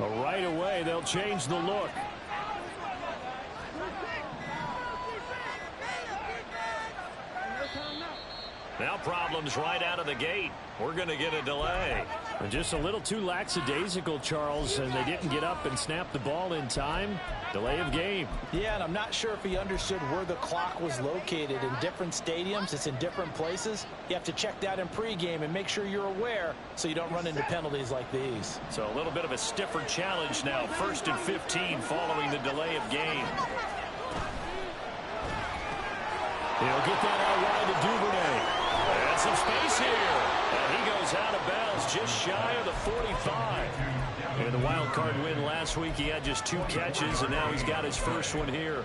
Well, right away, they'll change the look. Now problems right out of the gate. We're going to get a delay. And just a little too lackadaisical, Charles, and they didn't get up and snap the ball in time. Delay of game. Yeah, and I'm not sure if he understood where the clock was located. In different stadiums, it's in different places. You have to check that in pregame and make sure you're aware so you don't run into penalties like these. So a little bit of a stiffer challenge now. 1st and 15 following the delay of game. He'll get that out wide to Duvernay. And some space here. And he goes out of bounds just shy of the 45. In the wild card win last week, he had just 2 catches, and now he's got his first one here.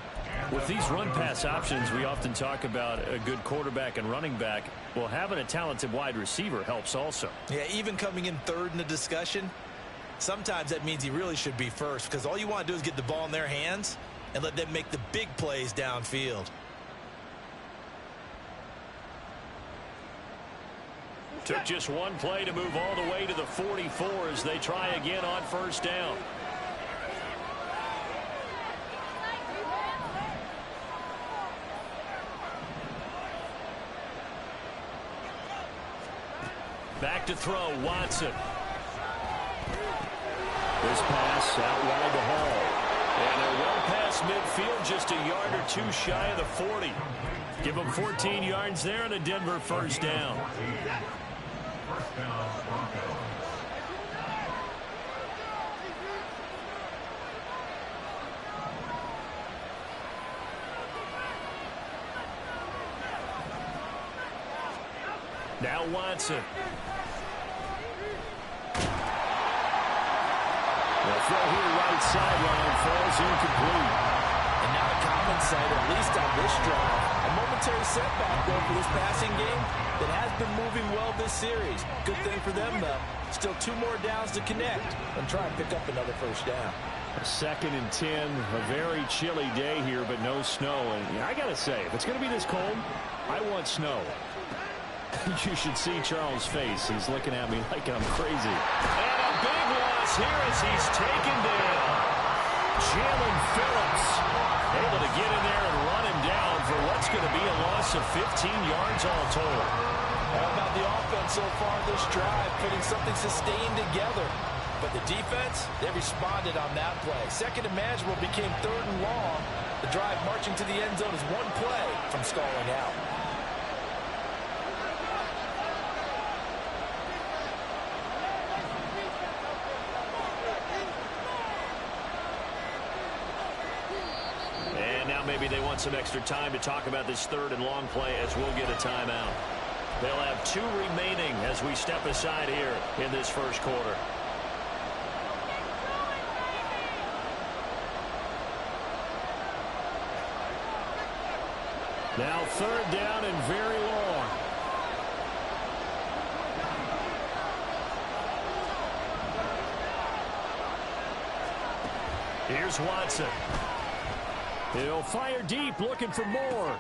With these run-pass options, we often talk about a good quarterback and running back. Well, having a talented wide receiver helps also. Yeah, even coming in third in the discussion, sometimes that means he really should be first, because all you want to do is get the ball in their hands and let them make the big plays downfield. Took just one play to move all the way to the 44 as they try again on 1st down. Back to throw, Watson. This pass out wide to Hall. And they're well past midfield, just a yard or 2 shy of the 40. Give them 14 yards there and a Denver 1st down. Now Watson. The throw here right sideline falls incomplete. And now a common sight, at least on this drive. A momentary setback, though, for this passing game that has been moving well this series. Good thing for them, though. Still 2 more downs to connect and try and pick up another 1st down. A 2nd and 10, a very chilly day here, but no snow. And I got to say, if it's going to be this cold, I want snow. You should see Charles' face. He's looking at me like I'm crazy. And a big loss here as he's taken down. Jalen Phillips able to get in there and run him down for what's going to be a loss of 15 yards all told. How about the offense so far this drive, putting something sustained together? But the defense, they responded on that play. 2nd and manageable became 3rd and long. The drive marching to the end zone is 1 play from stalling out. Maybe they want some extra time to talk about this 3rd and long play as we'll get a timeout. They'll have 2 remaining as we step aside here in this 1st quarter. Now 3rd down and very long. Here's Watson. He'll fire deep, looking for more.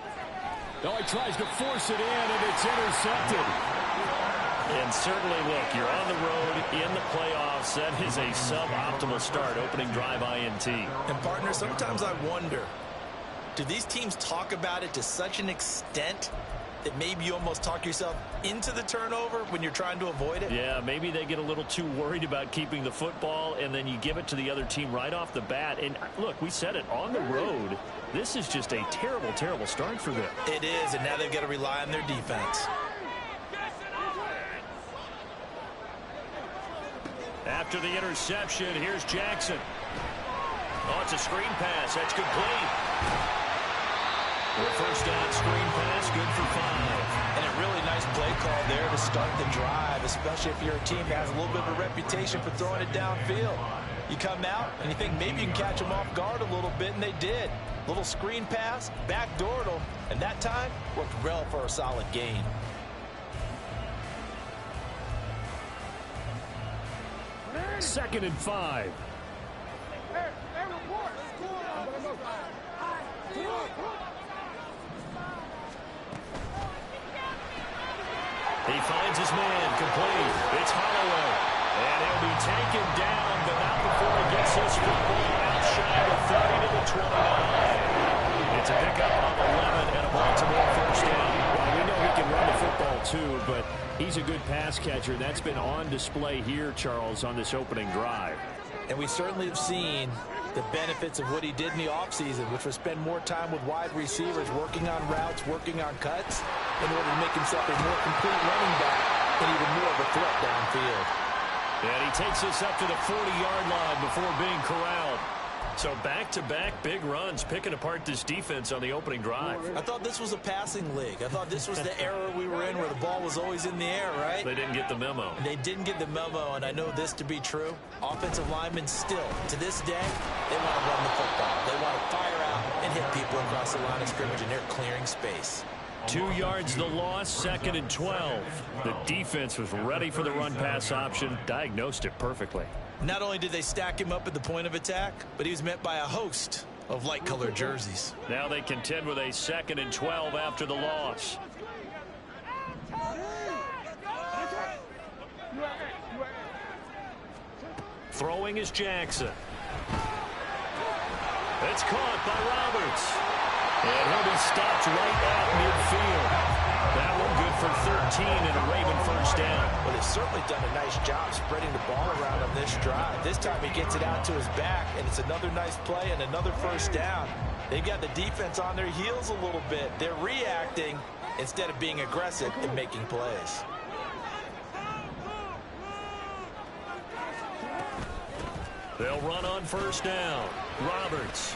Oh, he tries to force it in, and it's intercepted. And certainly, look, you're on the road in the playoffs. That is a suboptimal start, opening drive INT. And, partner, sometimes I wonder, do these teams talk about it to such an extent that maybe you almost talk yourself into the turnover when you're trying to avoid it? Yeah, maybe they get a little too worried about keeping the football, and then you give it to the other team right off the bat. And, look, we said it, on the road, this is just a terrible, terrible start for them. It is, and now they've got to rely on their defense. After the interception, here's Jackson. Oh, it's a screen pass. That's complete. The 1st down screen pass, good for 5. And a really nice play call there to start the drive, especially if you're a team that has a little bit of a reputation for throwing it downfield. You come out and you think maybe you can catch them off guard a little bit, and they did. Little screen pass, backdoored them, and that time worked well for a solid gain. Second and 5. He finds his man, complete. It's Holloway. And he'll be taken down, but not before he gets this football out shy of the 30 to the 29. It's a pickup on 11 and a Baltimore first down. Well, we know he can run the football too, but he's a good pass catcher. That's been on display here, Charles, on this opening drive. And we certainly have seen the benefits of what he did in the offseason, which was spend more time with wide receivers, working on routes, working on cuts, in order to make himself a more complete running back and even more of a threat downfield. And he takes this up to the 40-yard line before being corralled. So back-to-back big runs, picking apart this defense on the opening drive. I thought this was a passing league. I thought this was the era we were in where the ball was always in the air, right? They didn't get the memo. They didn't get the memo, and I know this to be true. Offensive linemen still, to this day, they want to run the football. They want to fire out and hit people across the line of scrimmage, and they're clearing space. 2 yards the loss, 2nd and 12. The defense was ready for the run-pass option, diagnosed it perfectly. Not only did they stack him up at the point of attack, but he was met by a host of light-colored jerseys. Now they contend with a 2nd and 12 after the loss. Throwing is Jackson. It's caught by Roberts. And he'll be stopped right at midfield. That one good for 13 and a Raven first down. Well, they've certainly done a nice job spreading the ball around on this drive. This time he gets it out to his back, and it's another nice play and another first down. They've got the defense on their heels a little bit. They're reacting instead of being aggressive and making plays. They'll run on first down. Roberts.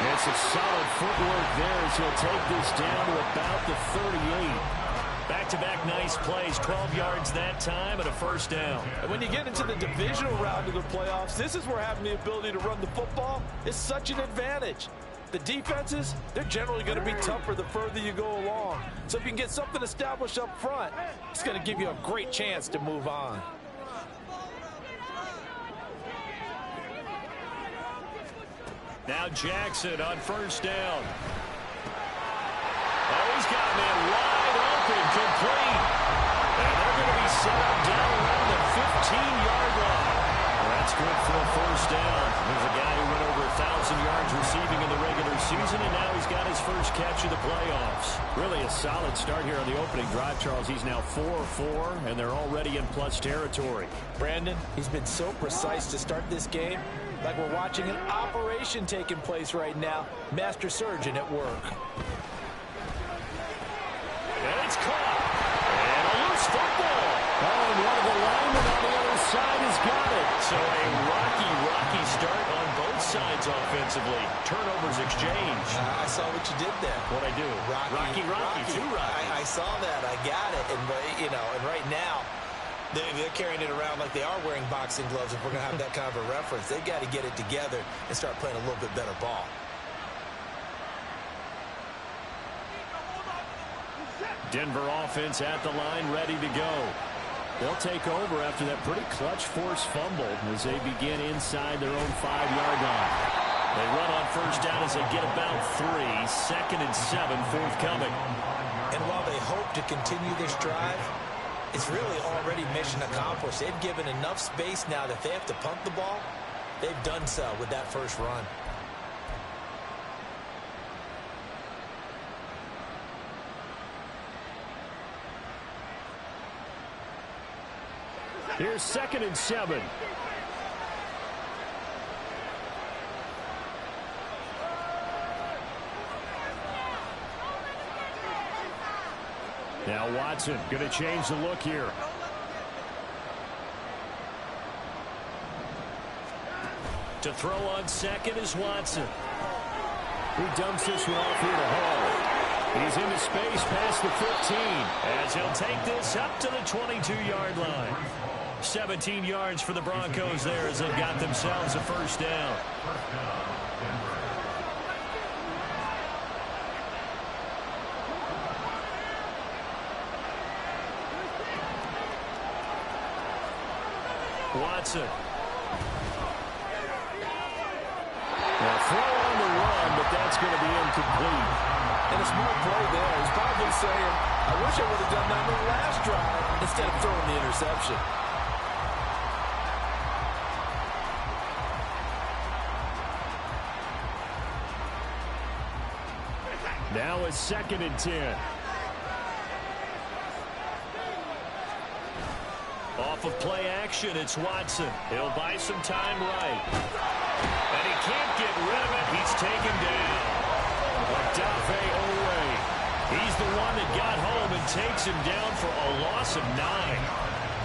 It's a solid footwork there as he'll take this down to about the 38. Back-to-back nice plays, 12 yards that time and a first down. And when you get into the divisional round of the playoffs, this is where having the ability to run the football is such an advantage. The defenses, they're generally going to be tougher the further you go along. So if you can get something established up front, it's going to give you a great chance to move on. Now Jackson on first down. Oh, he's got a man wide open, complete. And they're going to be set up down around the 15-yard line. Well, that's good for a first down. There's a guy who went over 1,000 yards receiving in the regular season, and now he's got his first catch of the playoffs. Really a solid start here on the opening drive, Charles. He's now 4-4, and they're already in plus territory. Brandon, he's been so precise to start this game. Like we're watching an operation taking place right now. Master surgeon at work. And it's caught. And a loose football. Oh, and one of the linemen on the other side has got it. So a rocky start on both sides offensively. Turnovers exchanged. I saw what you did there. What'd I do? Rocky. Too rocky. I saw that. I got it. And, you know, and right now, they're carrying it around like they are wearing boxing gloves. If we're going to have that kind of a reference, they've got to get it together and start playing a little bit better ball. Denver offense at the line, ready to go. They'll take over after that pretty clutch forced fumble as they begin inside their own 5-yard line. They run on first down as they get about 3. 2nd and 7 forthcoming. And while they hope to continue this drive, it's really already mission accomplished. They've given enough space now that if they have to pump the ball, they've done so with that first run. Here's 2nd and 7. Now Watson going to change the look here. To throw on second is Watson. He dumps this one off here to Hall. He's into space past the 15 as he'll take this up to the 22-yard line. 17 yards for the Broncos there as they've got themselves a first down. Watson. Well, throw on the run, but that's going to be incomplete. And a smart play there. He's probably saying, I wish I would have done that on the last drive instead of throwing the interception. Now it's 2nd and 10. Off of play action, it's Watson. He'll buy some time right. And he can't get rid of it. He's taken down. Odafe Owe. He's the one that got home and takes him down for a loss of 9.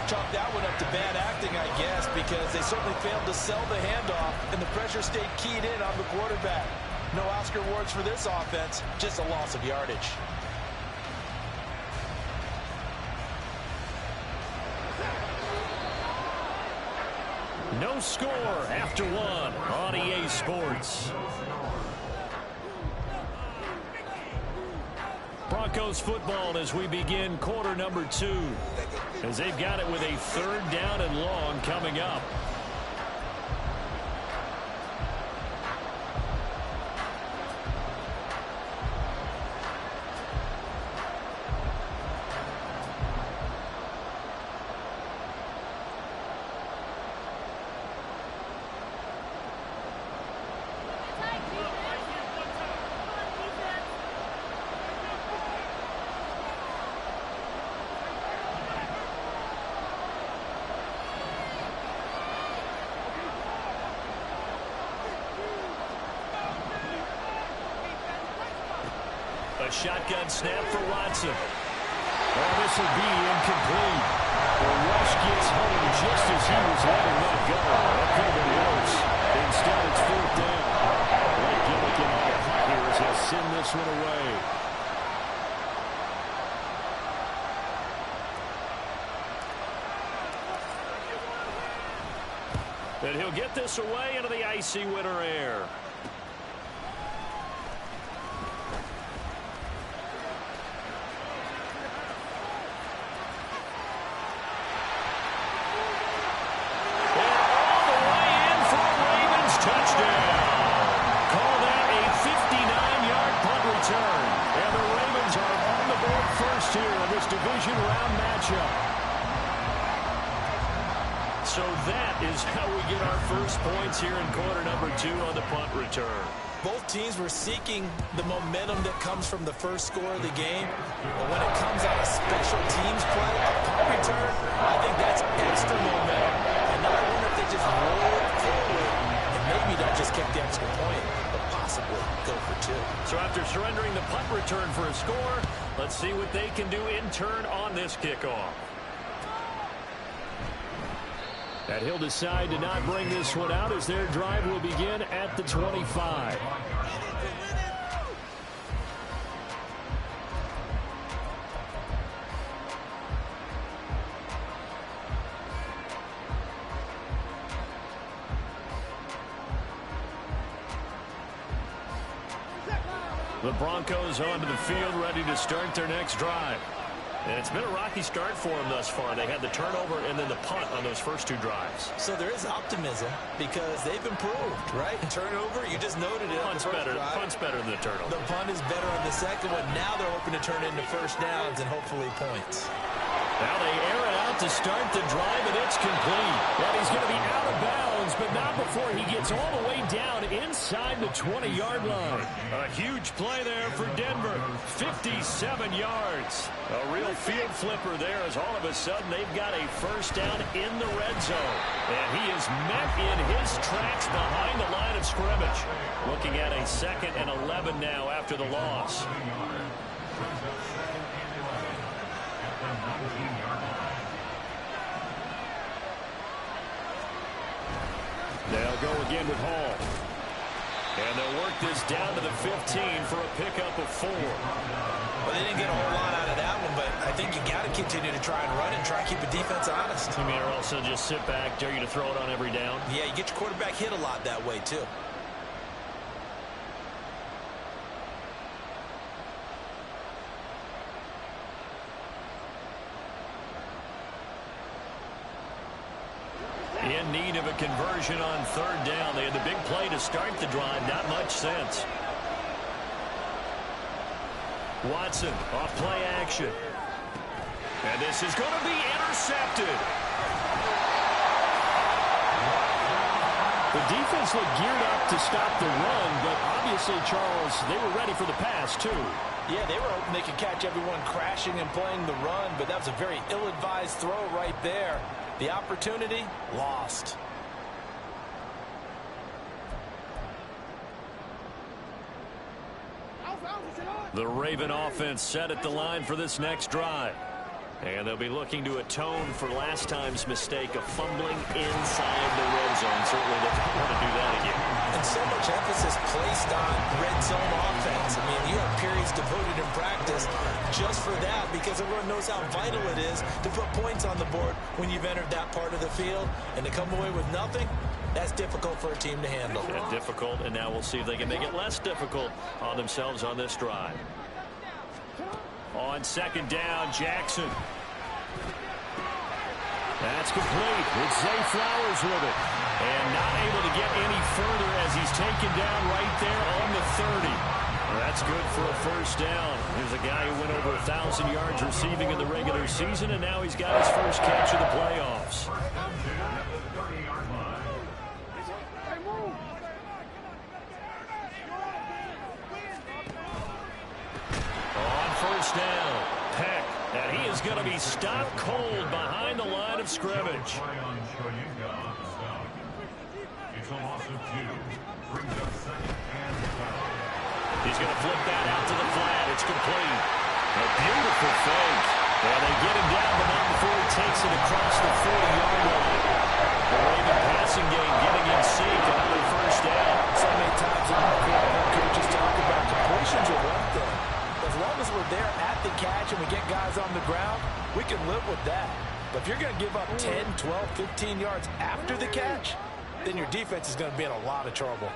Chalk that one up to bad acting, I guess, because they certainly failed to sell the handoff, and the pressure stayed keyed in on the quarterback. No Oscar awards for this offense, just a loss of yardage. No score after 1 on EA Sports. Broncos football as we begin quarter number 2, as they've got it with a 3rd down and long coming up. A shotgun snap for Watson. Oh, this will be incomplete. The rush gets home just as he was letting that go. That could have been worse. Instead, it's 4th down. Blake Gillikin on the hot here as he'll send this one away. And he'll get this away into the icy winter air. Division round matchup. So that is how we get our first points here in quarter number 2 on the punt return. Both teams were seeking the momentum that comes from the first score of the game. But when it comes on a special teams play, a punt return, I think that's extra momentum. And now I wonder if they just roll it forward and maybe not just kick the extra point, but possibly go for 2. So after surrendering the punt return for a score, let's see what they can do in turn on this kickoff. And he'll decide to not bring this one out as their drive will begin at the 25. The Broncos onto the field, ready to start their next drive. And it's been a rocky start for them thus far. They had the turnover and then the punt on those first 2 drives. So there is optimism because they've improved, right? Turnover, you just noted it. Punt's better than the turnover. The punt is better on the second one. Now they're hoping to turn into first downs and hopefully points. Now they air it out to start the drive, and it's complete. And he's going to be out of bounds, but not before he gets all the way down inside the 20-yard line. A huge play there for Denver. 57 yards. A real field flipper there as all of a sudden they've got a first down in the red zone. And he is met in his tracks behind the line of scrimmage. Looking at a 2nd and 11 now after the loss. They'll go again with Hall. And they'll work this down to the 15 for a pickup of 4. Well, they didn't get a whole lot out of that one, but I think you got to continue to try and run and try and keep the defense honest. You mean, or also just sit back, dare you to throw it on every down? Yeah, you get your quarterback hit a lot that way, too. In need of a conversion on 3rd down. They had the big play to start the drive. Not much sense. Watson off play action. And this is going to be intercepted. The defense looked geared up to stop the run, but obviously, Charles, they were ready for the pass, too. Yeah, they were hoping they could catch everyone crashing and playing the run, but that was a very ill-advised throw right there. The opportunity, lost. The Raven offense set at the line for this next drive. And they'll be looking to atone for last time's mistake of fumbling inside the red zone. Certainly they don't want to do that again. And so much emphasis placed on red zone offense. I mean, you have periods devoted in practice just for that because everyone knows how vital it is to put points on the board when you've entered that part of the field. And to come away with nothing, that's difficult for a team to handle. And difficult, and now we'll see if they can make it less difficult on themselves on this drive. On second down, Jackson. That's complete. It's Zay Flowers with it. And not able to get any further as he's taken down right there on the 30. Well, that's good for a first down. Here's a guy who went over 1,000 yards receiving in the regular season, and now he's got his first catch of the playoffs. First down, Peck, and he is going to be stopped cold behind the line of scrimmage. He's going to flip that out to the flat. It's complete. A beautiful fake. And they get him down, but not before he takes it across the 40-yard line. The Raven passing game getting in sync. Another first down. So many times in our coaches talk about completions are one thing. As long as we're there at the catch and we get guys on the ground, we can live with that. But if you're going to give up 10, 12, 15 yards after the catch, then your defense is going to be in a lot of trouble.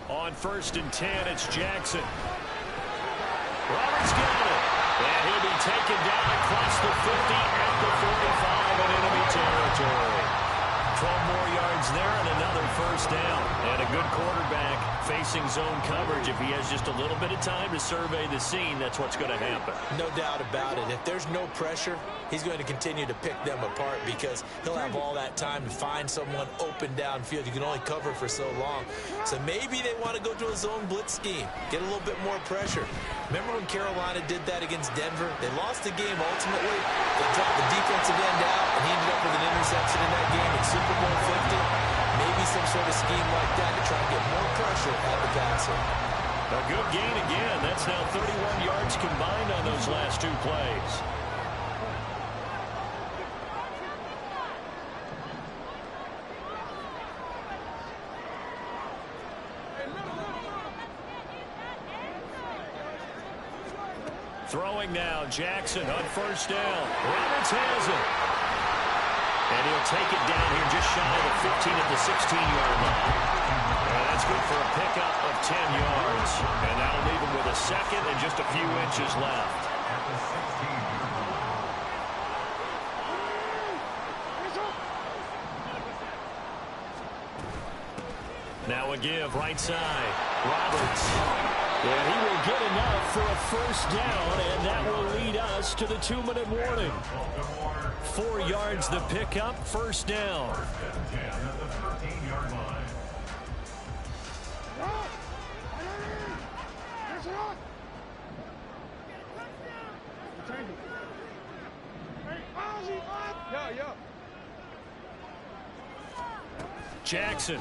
On first and 10, it's Jackson. Roberts got it. And he'll be taken down across the 50 at the 45 in enemy territory. 12 more yards there and another first down. And a good quarterback facing zone coverage. If he has just a little bit of time to survey the scene, that's what's going to happen. No doubt about it. If there's no pressure, he's going to continue to pick them apart because he'll have all that time to find someone open downfield. You can only cover for so long. So maybe they want to go to a zone blitz scheme, get a little bit more pressure. Remember when Carolina did that against Denver? They lost the game ultimately. They dropped the defensive end out, and he ended up with an interception in that game in Super Bowl 50. Maybe some sort of scheme like that to try and get more pressure at the passer. A good gain again. That's now 31 yards combined on those last two plays. Throwing now, Jackson on first down. Roberts has it. And he'll take it down here just shy of the 15 at the 16-yard line. And that's good for a pickup of 10 yards. And that'll leave him with a second and just a few inches left. Now a give right side. Roberts. And he will get enough for a first down, and that will lead us to the 2-minute warning. 4 yards the pickup, first down. Jackson.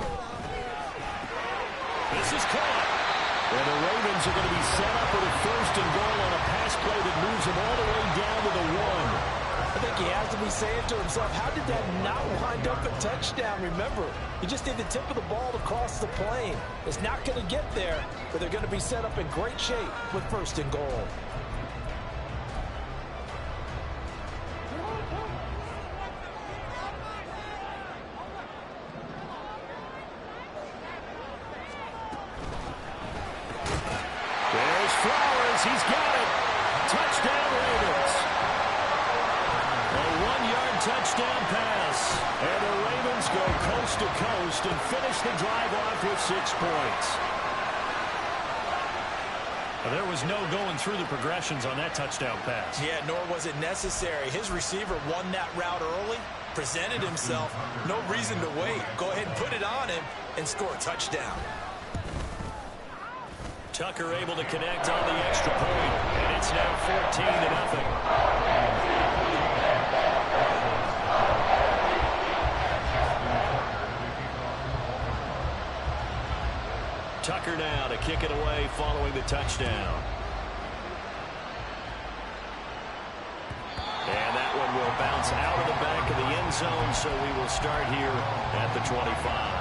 This is caught. And the Ravens are going to be set up with a first and goal on a pass play that moves them all the way down to the 1. I think he has to be saying to himself, how did that not wind up a touchdown? Remember, you just need the tip of the ball to cross the plane. It's not going to get there, but they're going to be set up in great shape with first and goal. Flowers, he's got it. Touchdown, Ravens. A 1-yard touchdown pass. And the Ravens go coast to coast and finish the drive off with 6 points. There was no going through the progressions on that touchdown pass. Yeah, nor was it necessary. His receiver won that route early, presented himself. No reason to wait. Go ahead and put it on him and score a touchdown. Tucker able to connect on the extra point, and it's now 14-0. Tucker now to kick it away following the touchdown. And that one will bounce out of the back of the end zone, so we will start here at the 25.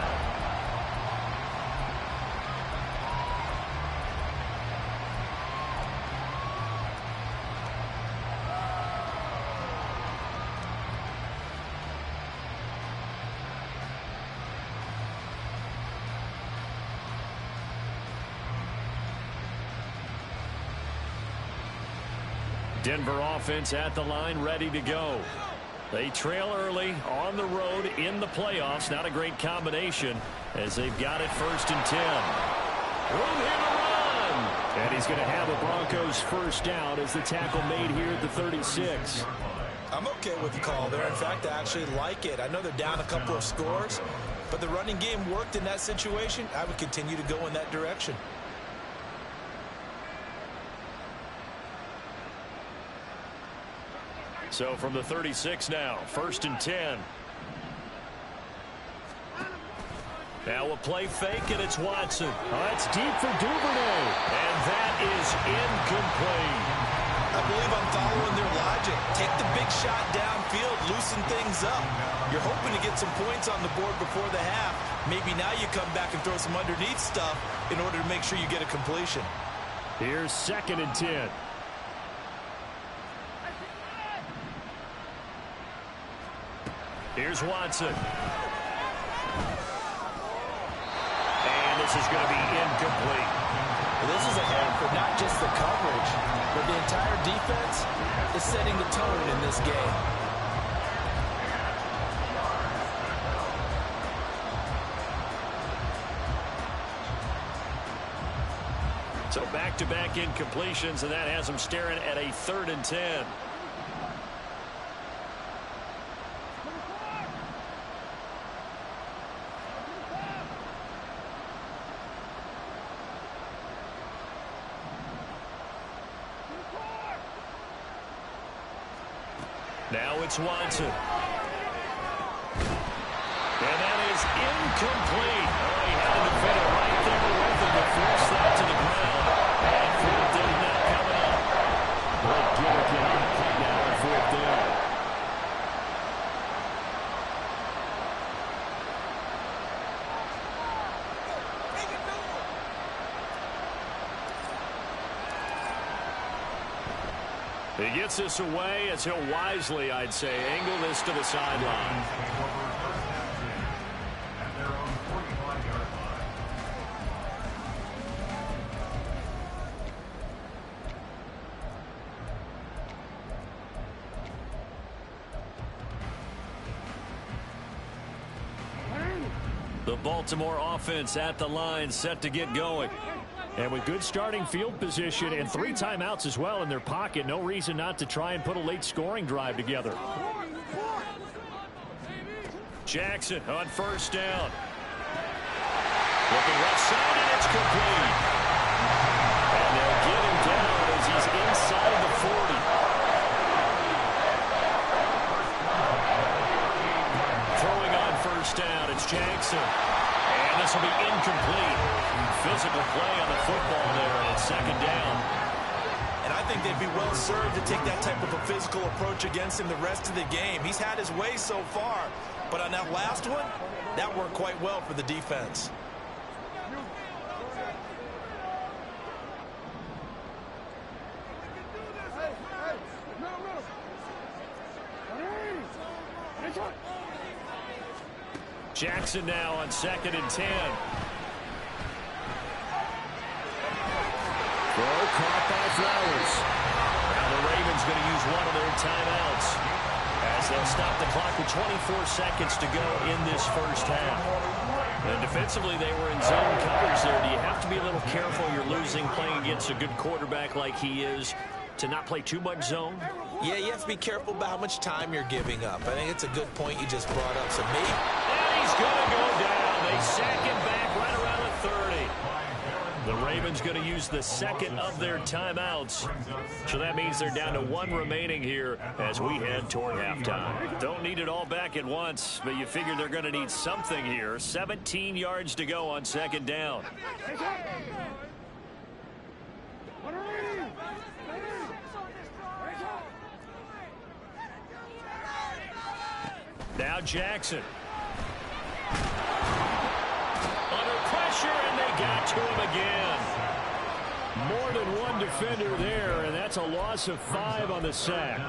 Denver offense at the line, ready to go. They trail early on the road in the playoffs. Not a great combination as they've got it 1st and 10. Room here to run. And he's going to have the Broncos first down as the tackle made here at the 36. I'm okay with the call there. In fact, I actually like it. I know they're down a couple of scores, but the running game worked in that situation. I would continue to go in that direction. So from the 36 now, 1st and 10. Now a play fake, and it's Watson. Oh, it's deep for Duvernay. And that is incomplete. I believe I'm following their logic. Take the big shot downfield, loosen things up. You're hoping to get some points on the board before the half. Maybe now you come back and throw some underneath stuff in order to make sure you get a completion. Here's 2nd and 10. Here's Watson. And this is going to be incomplete. Well, this is a hand for not just the coverage, but the entire defense is setting the tone in this game. So back-to-back incompletions, and that has them staring at a 3rd and 10. Now it's Watson. And that is incomplete. Oh, he had a defender right there with him to force that to the ground. And 4th down now coming up. But Gillick on the play now on 4th down. He gets this away as he'll wisely, I'd say, angle this to the sideline. The Baltimore offense at the line, set to get going. And with good starting field position and 3 timeouts as well in their pocket, no reason not to try and put a late scoring drive together. Jackson on 1st down. Looking left side, and it's complete. And they'll get him down as he's inside the 40. Throwing on 1st down, it's Jackson. And this will be incomplete. Physical play on the football there, and it's 2nd down. And I think they'd be well served to take that type of a physical approach against him the rest of the game. He's had his way so far, but on that last one, that worked quite well for the defense. Jackson now on 2nd and 10. Throw caught by Flowers. Now the Ravens going to use one of their timeouts as they'll stop the clock with 24 seconds to go in this 1st half. And defensively, they were in zone coverage there. Do you have to be a little careful? You're losing, playing against a good quarterback like he is, to not play too much zone? Yeah, you have to be careful about how much time you're giving up. I think it's a good point you just brought up. So maybe. And he's going to go down. They sack him back right around the 30. The Ravens going to use the second of their timeouts. So that means they're down to one remaining here as we head toward halftime. Don't need it all back at once, but you figure they're going to need something here. 17 yards to go on second down. Now Jackson. Pressure, and they got to him again. More than one defender there, and that's a loss of 5 on the sack.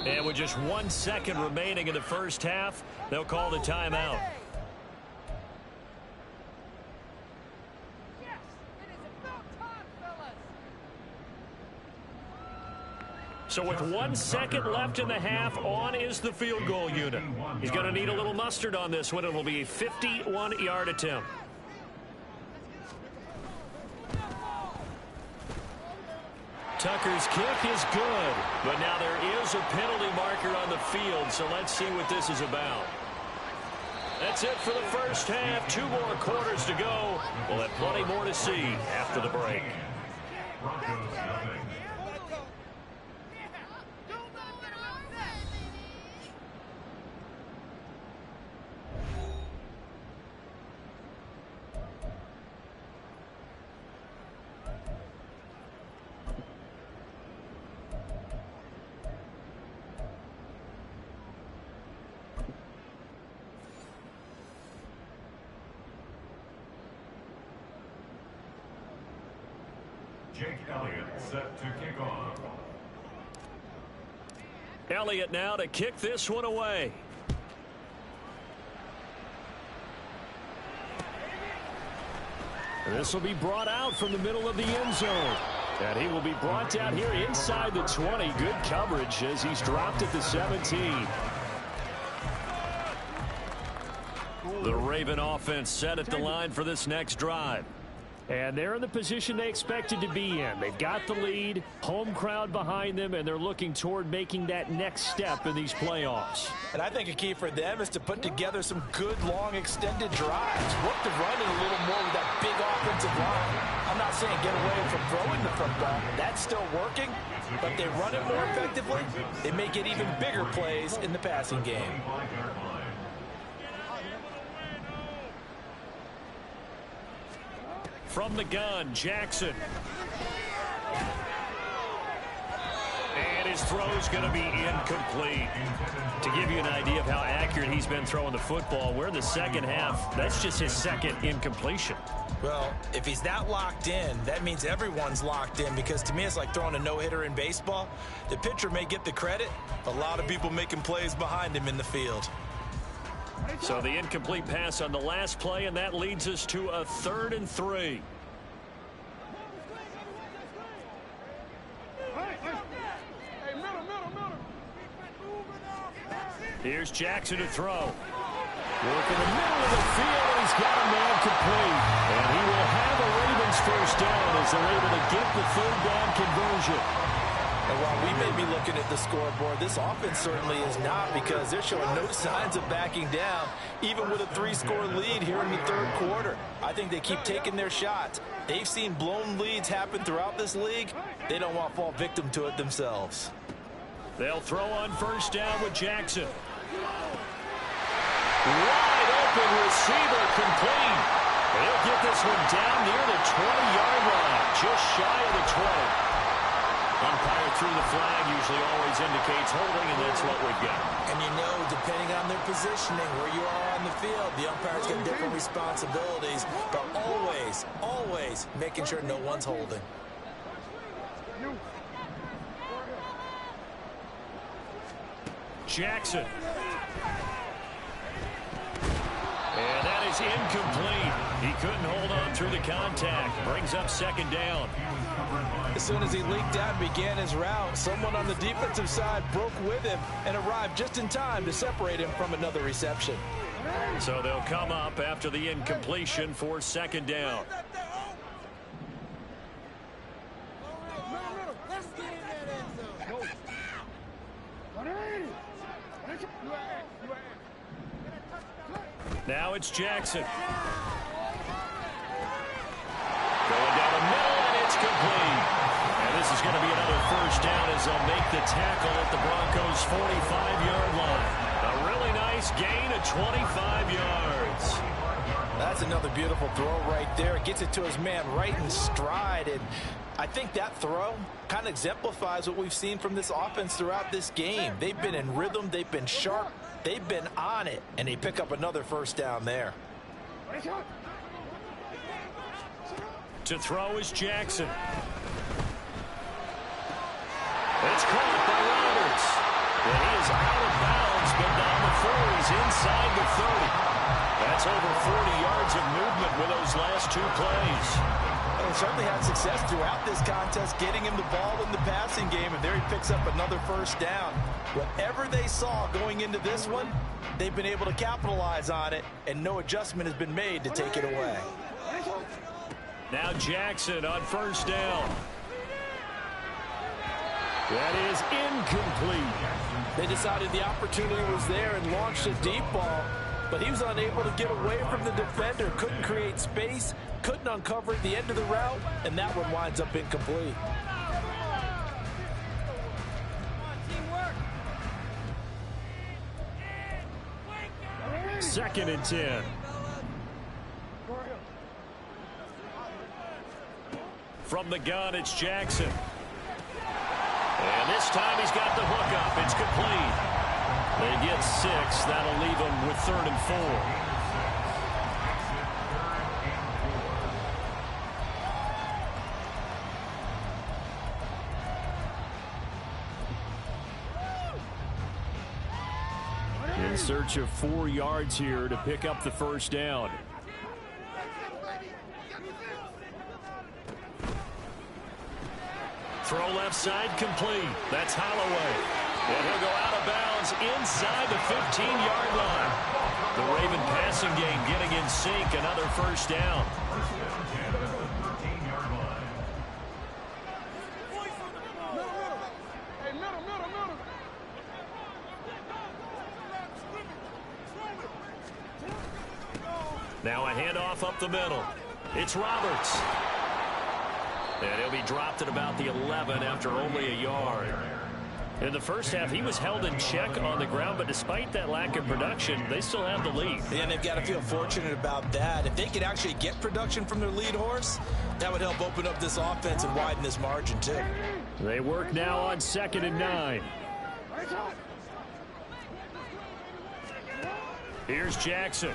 And with just 1 second remaining in the first half, they'll call the timeout. So with 1 second left in the half, on is the field goal unit. He's going to need a little mustard on this one. It will be a 51-yard attempt. Tucker's kick is good, but now there is a penalty marker on the field, so let's see what this is about. That's it for the first half. 2 more quarters to go. We'll have plenty more to see after the break. Set to kick off. Elliott now to kick this one away. This will be brought out from the middle of the end zone. And he will be brought down here inside the 20. Good coverage as he's dropped at the 17. The Raven offense set at the line for this next drive. And they're in the position they expected to be in. They've got the lead, home crowd behind them, and they're looking toward making that next step in these playoffs. And I think a key for them is to put together some good, long, extended drives. Work the run in a little more with that big offensive line. I'm not saying get away from throwing the football. That's still working, but they run it more effectively. They may get even bigger plays in the passing game. From the gun, Jackson. And his throw's going to be incomplete. To give you an idea of how accurate he's been throwing the football, we're in the second half. That's just his second incompletion. Well, if he's that locked in, that means everyone's locked in, because to me it's like throwing a no-hitter in baseball. The pitcher may get the credit, a lot of people making plays behind him in the field. So the incomplete pass on the last play, and that leads us to a 3rd and 3. Here's Jackson to throw. Work in the middle of the field, and he's got a man complete. And he will have a Ravens first down as they're able to get the 3rd down conversion. And while we may be looking at the scoreboard, this offense certainly is not, because they're showing no signs of backing down, even with a 3-score lead here in the 3rd quarter. I think they keep taking their shots. They've seen blown leads happen throughout this league. They don't want to fall victim to it themselves. They'll throw on first down with Jackson. Wide open receiver, complete. They'll get this one down near the 20-yard line, just shy of the 20. Umpire threw the flag, usually always indicates holding, and that's what we got. And you know, depending on their positioning, where you are on the field, the umpires get different responsibilities, but always, always making sure no one's holding. Jackson. And that is incomplete. He couldn't hold on through the contact. Brings up second down. As soon as he leaked out and began his route, someone on the defensive side broke with him and arrived just in time to separate him from another reception. So they'll come up after the incompletion for second down. Now it's Jackson. Going down the middle, and it's complete. And this is going to be another first down as they'll make the tackle at the Broncos' 45-yard line. A really nice gain of 25 yards. That's another beautiful throw right there. Gets it to his man right in stride. And I think that throw kind of exemplifies what we've seen from this offense throughout this game. They've been in rhythm. They've been sharp. They've been on it. And they pick up another first down there. To throw is Jackson. It's caught by Roberts. And he is out of bounds, but down the 4. He's inside the 30. That's over 40 yards of movement with those last 2 plays. And certainly had success throughout this contest, getting him the ball in the passing game, and there he picks up another first down. Whatever they saw going into this one, they've been able to capitalize on it, and no adjustment has been made to take it away. Now Jackson on first down. That is incomplete. They decided the opportunity was there and launched a deep ball, but he was unable to get away from the defender, couldn't create space, couldn't uncover the end of the route, and that one winds up incomplete. Second and 10. From the gun, it's Jackson. And this time he's got the hook up. It's complete. They get 6. That'll leave them with 3rd and 4. In search of 4 yards here to pick up the first down. Throw left side complete. That's Holloway. And he'll go out of bounds inside the 15-yard line. The Raven passing game getting in sync. Another first down. Now a handoff up the middle. It's Roberts. And he'll be dropped at about the 11 after only a yard. In the first half, he was held in check on the ground, but despite that lack of production, they still have the lead. And they've got to feel fortunate about that. If they could actually get production from their lead horse, that would help open up this offense and widen this margin, too. They work now on 2nd and 9. Here's Jackson.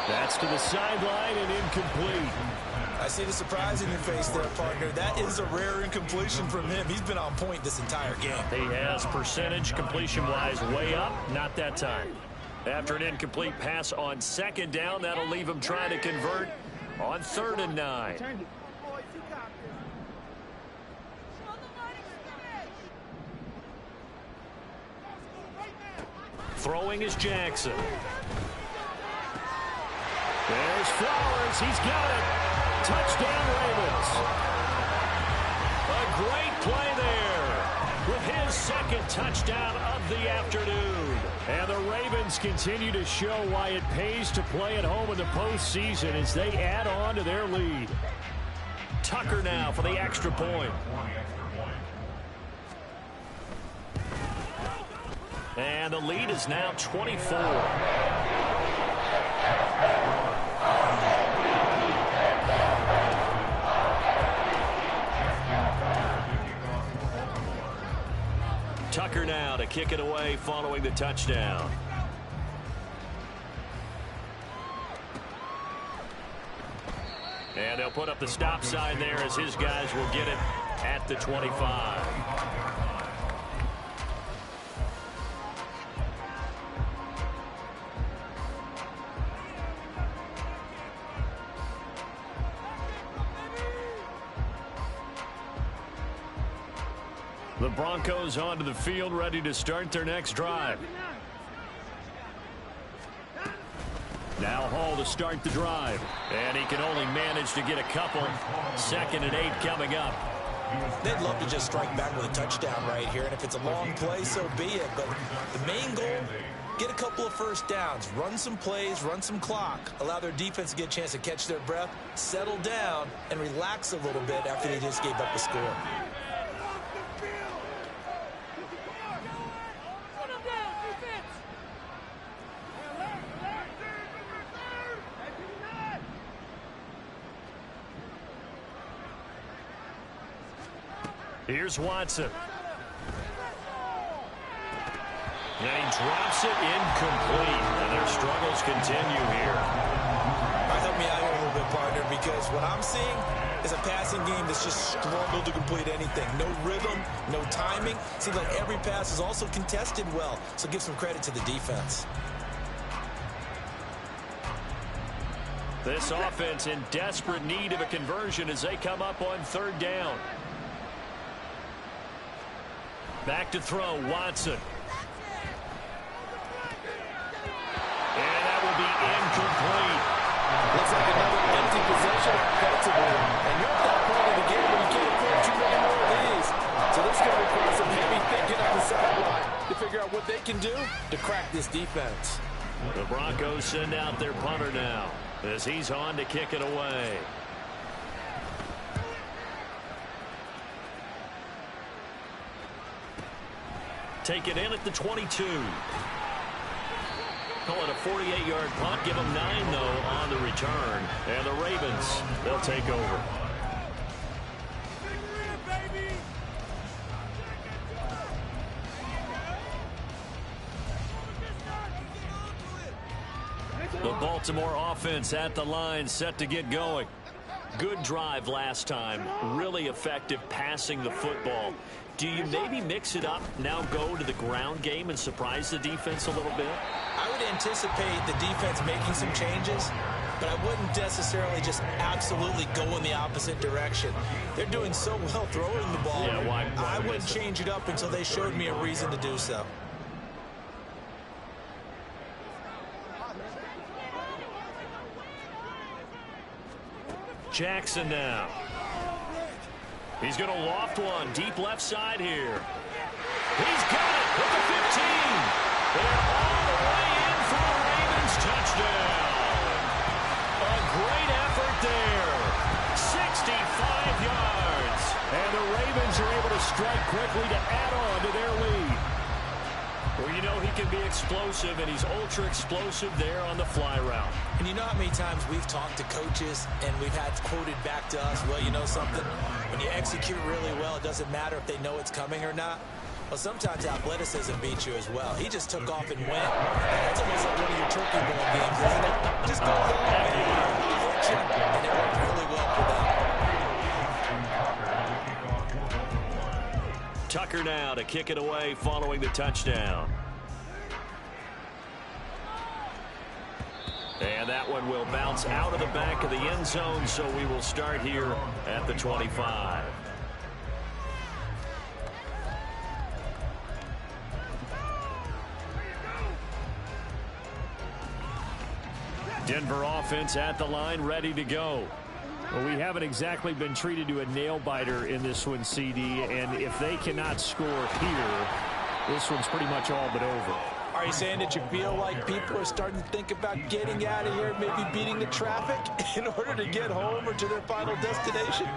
That's to the sideline and incomplete. I see the surprise in your face there, partner. That is a rare incompletion from him. He's been on point this entire game. He has percentage completion-wise way up. Not that time. After an incomplete pass on 2nd down, that'll leave him trying to convert on 3rd and 9. Throwing is Jackson. There's Flowers. He's got it. Touchdown, Ravens. A great play there with his 2nd touchdown of the afternoon. And the Ravens continue to show why it pays to play at home in the postseason as they add on to their lead. Tucker now for the extra point. And the lead is now 24. Tucker now to kick it away following the touchdown. And they'll put up the stop sign there as his guys will get it at the 25. The Broncos onto the field, ready to start their next drive. Now Hall to start the drive. And he can only manage to get a couple. 2nd and 8 coming up. They'd love to just strike back with a touchdown right here, and if it's a long play, so be it. But the main goal, get a couple of first downs, run some plays, run some clock, allow their defense to get a chance to catch their breath, settle down, and relax a little bit after they just gave up a score. Here's Watson. And he drops it incomplete. And their struggles continue here. Help me out here a little bit, partner, because what I'm seeing is a passing game that's just struggled to complete anything. No rhythm, no timing. Seems like every pass is also contested well, so give some credit to the defense. This offense in desperate need of a conversion as they come up on 3rd down. Back to throw, Watson. And that will be incomplete. Looks like another empty possession offensively. And you're at that point of the game where you can't afford too many more of these. So this is going to require some heavy thinking on the sideline to figure out what they can do to crack this defense. The Broncos send out their punter now as he's on to kick it away. Take it in at the 22. Call it a 48-yard punt. Give them 9, though, on the return. And the Ravens, they'll take over. The Baltimore offense at the line, set to get going. Good drive last time. Really effective passing the football. Do you maybe mix it up, now go to the ground game and surprise the defense a little bit? I would anticipate the defense making some changes, but I wouldn't necessarily just absolutely go in the opposite direction. They're doing so well throwing the ball. Yeah, why I wouldn't change it up until they showed me a reason to do so. Jackson now. He's going to loft one deep left side here. He's got it with the 15. They're all the way in for the Ravens touchdown. A great effort there. 65 yards. And the Ravens are able to strike quickly to add on to their lead. Well, you know he can be explosive, and he's ultra explosive there on the fly route. And you know how many times we've talked to coaches and we've had quoted back to us, well, you know something? When you execute really well, it doesn't matter if they know it's coming or not. Well, sometimes athleticism beats you as well. He just took off and went. That's almost like one of your turkey ball games, isn't it? Just go along and hit you, and it worked really well for them. Tucker now to kick it away following the touchdown. And that one will bounce out of the back of the end zone, so we will start here at the 25. Denver offense at the line, ready to go. Well, we haven't exactly been treated to a nail-biter in this one, CD, and if they cannot score here, this one's pretty much all but over. Are you saying that you feel like people are starting to think about getting out of here, maybe beating the traffic in order to get home or to their final destination?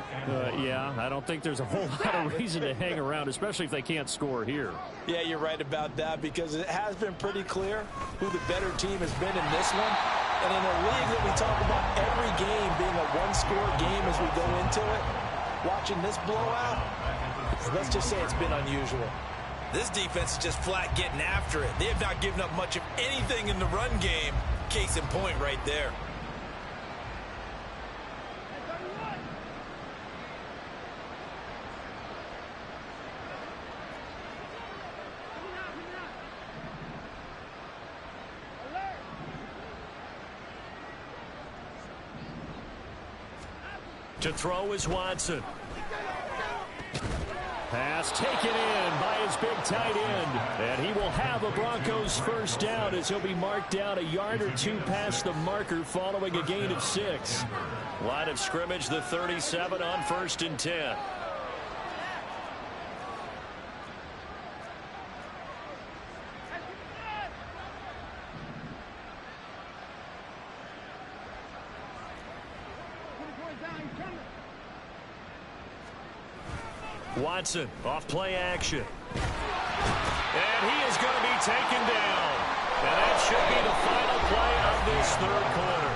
Yeah, I don't think there's a whole lot of reason to hang around, especially if they can't score here. Yeah, you're right about that, because it has been pretty clear who the better team has been in this one. And in a league that we talk about every game being a one-score game as we go into it, watching this blowout, let's just say it's been unusual. This defense is just flat getting after it. They have not given up much of anything in the run game. Case in point right there. To throw is Watson. Pass taken in by his big tight end. And he will have a Broncos first down as he'll be marked down a yard or two past the marker following a gain of 6. Line of scrimmage, the 37 on 1st and 10. Watson off play action. And he is going to be taken down. And that should be the final play of this 3rd quarter.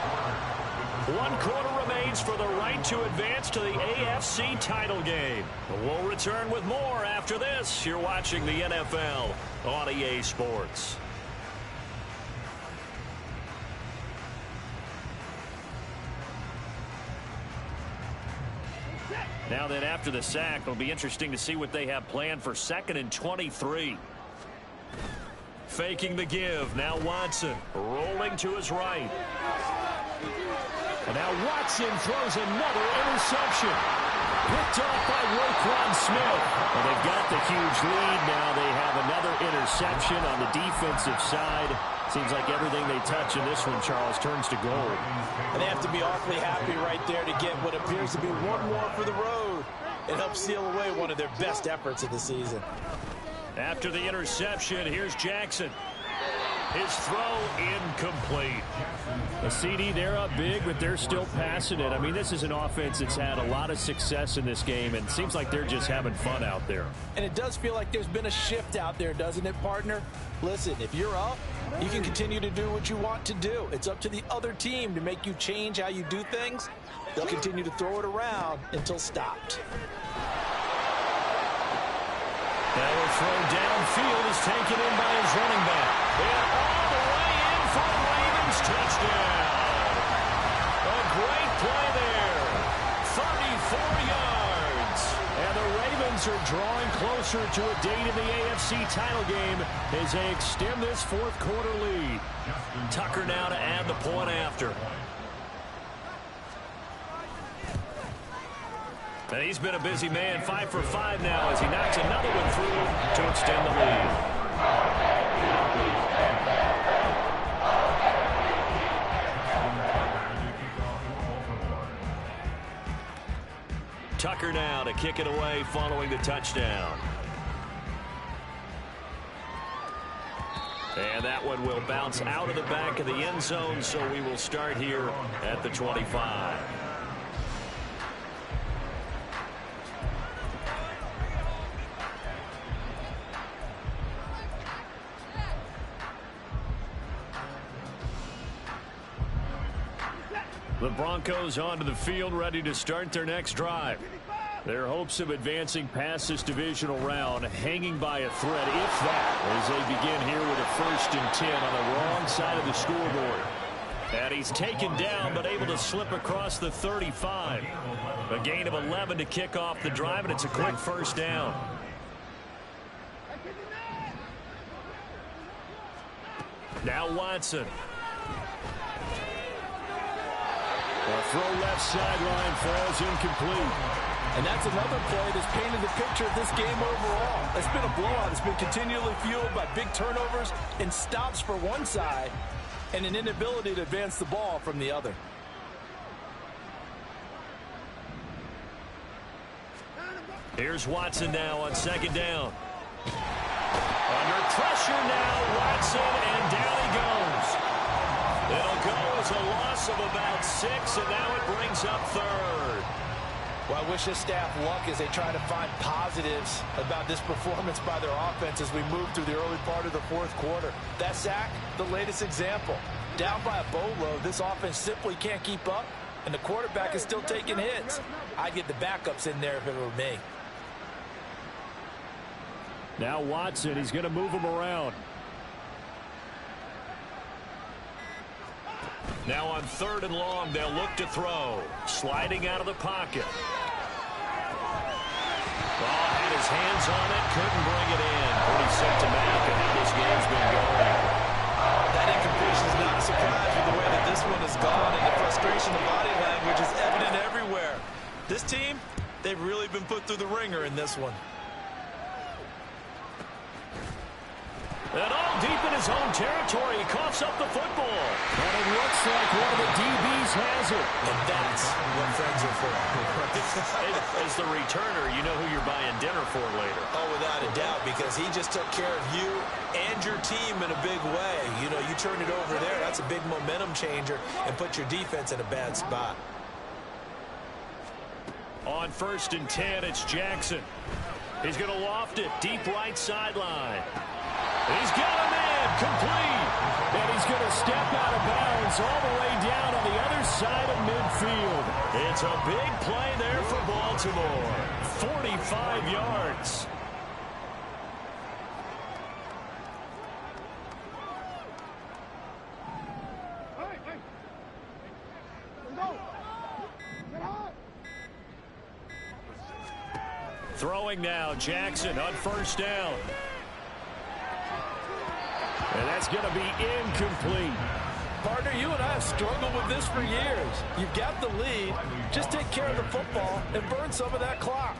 1 quarter remains for the right to advance to the AFC title game. We'll return with more after this. You're watching the NFL on EA Sports. Now then, after the sack, it'll be interesting to see what they have planned for 2nd and 23. Faking the give. Now Watson rolling to his right. And now Watson throws another interception. Picked off by Roquan Smith. And they've got the huge lead. Now they have another interception on the defensive side. Seems like everything they touch in this one, Charles, turns to gold. And they have to be awfully happy right there to get what appears to be one more for the road. It helps seal away one of their best efforts of the season. After the interception, here's Jackson. His throw incomplete. The CD, they're up big, but they're still passing it. I mean, this is an offense that's had a lot of success in this game, and it seems like they're just having fun out there. And it does feel like there's been a shift out there, doesn't it, partner? Listen, if you're up, you can continue to do what you want to do. It's up to the other team to make you change how you do things. They'll continue to throw it around until stopped. Now a throw downfield is taken in by his running back. And all the way in for the Ravens touchdown. A great play there. 34 yards. And the Ravens are drawing closer to a date in the AFC title game as they extend this 4th quarter lead. Tucker now to add the point after. And he's been a busy man, 5 for 5 now as he knocks another one through to extend the lead. Tucker now to kick it away following the touchdown. And that one will bounce out of the back of the end zone, so we will start here at the 25. The Broncos onto the field, ready to start their next drive. Their hopes of advancing past this divisional round hanging by a thread, if that, as they begin here with a 1st and 10 on the wrong side of the scoreboard. And he's taken down, but able to slip across the 35. A gain of 11 to kick off the drive, and it's a quick first down. Now Watson. A throw left sideline falls incomplete. And that's another play that's painted the picture of this game overall. It's been a blowout. It's been continually fueled by big turnovers and stops for one side and an inability to advance the ball from the other. Here's Watson now on 2nd down. Under pressure now, Watson, and down he goes. It'll go as a loss of about 6, and now it brings up 3rd. Well, I wish this staff luck as they try to find positives about this performance by their offense as we move through the early part of the 4th quarter. That sack, the latest example. Down by a boatload, this offense simply can't keep up, and the quarterback is still taking hits. I'd get the backups in there if it were me. Now Watson, he's going to move him around. Now on 3rd and long, they'll look to throw. Sliding out of the pocket. Ball had his hands on it, couldn't bring it in. Pretty symptomatic of how this game's been going. That incompletion is not a surprise with the way that this one has gone, and the frustration of body language is evident everywhere. This team, they've really been put through the ringer in this one. And all deep in his own territory, he coughs up the football. And it looks like one of the DBs has it. And that's what friends are for. As the returner, you know who you're buying dinner for later. Oh, without a doubt, because he just took care of you and your team in a big way. You know, you turn it over there, that's a big momentum changer, and put your defense in a bad spot. On 1st and 10, it's Jackson. He's going to loft it deep right sideline. He's got a man complete. And he's going to step out of bounds all the way down on the other side of midfield. It's a big play there for Baltimore. 45 yards. Throwing now, Jackson on 1st down. And that's going to be incomplete. Partner, you and I have struggled with this for years. You've got the lead. Just take care of the football and burn some of that clock.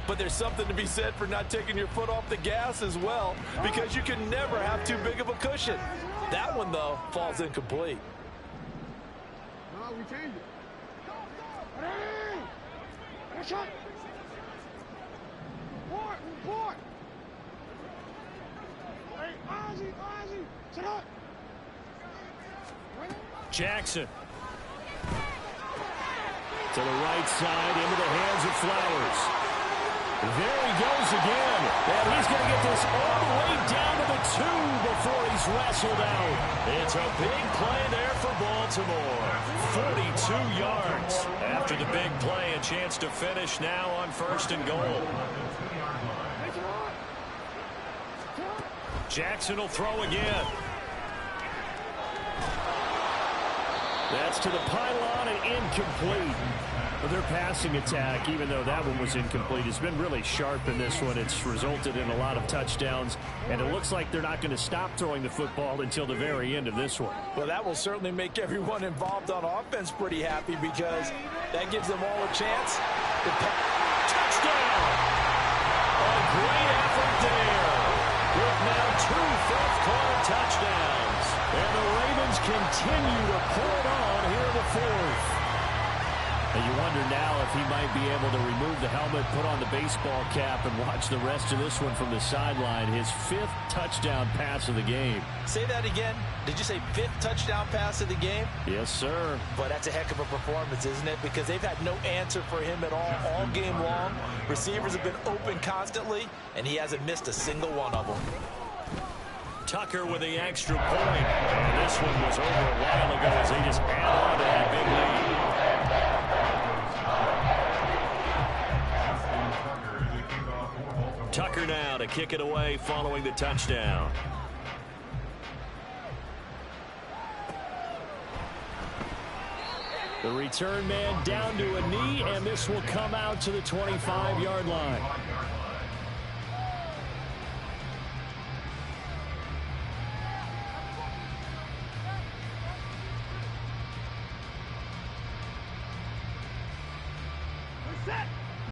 But there's something to be said for not taking your foot off the gas as well, because you can never have too big of a cushion. That one, though, falls incomplete. No, we change it. Hey! Shot! Report! Hey, Ozzy! Sit up! Jackson. To the right side, into the hands of Flowers. There he goes again. And he's going to get this all the way down to the 2 before he's wrestled out. It's a big play there for Baltimore. 42 yards. After the big play, a chance to finish now on 1st and goal. Jackson will throw again. That's to the pylon and incomplete. But their passing attack, even though that one was incomplete, has been really sharp in this one. It's resulted in a lot of touchdowns, and it looks like they're not going to stop throwing the football until the very end of this one. Well, that will certainly make everyone involved on offense pretty happy, because that gives them all a chance. Touchdown! A great effort there. With now 2 fourth-quarter touchdowns. And the Ravens continue to pour it on here in the 4th. And you wonder now if he might be able to remove the helmet, put on the baseball cap, and watch the rest of this one from the sideline. His 5th touchdown pass of the game. Say that again. Did you say 5th touchdown pass of the game? Yes, sir. But that's a heck of a performance, isn't it? Because they've had no answer for him at all game long. Receivers have been open constantly, and he hasn't missed a single one of them. Tucker with the extra point. And this one was over a while ago as they just add on to that big lead. Tucker now to kick it away following the touchdown. The return man down to a knee, and this will come out to the 25-yard line.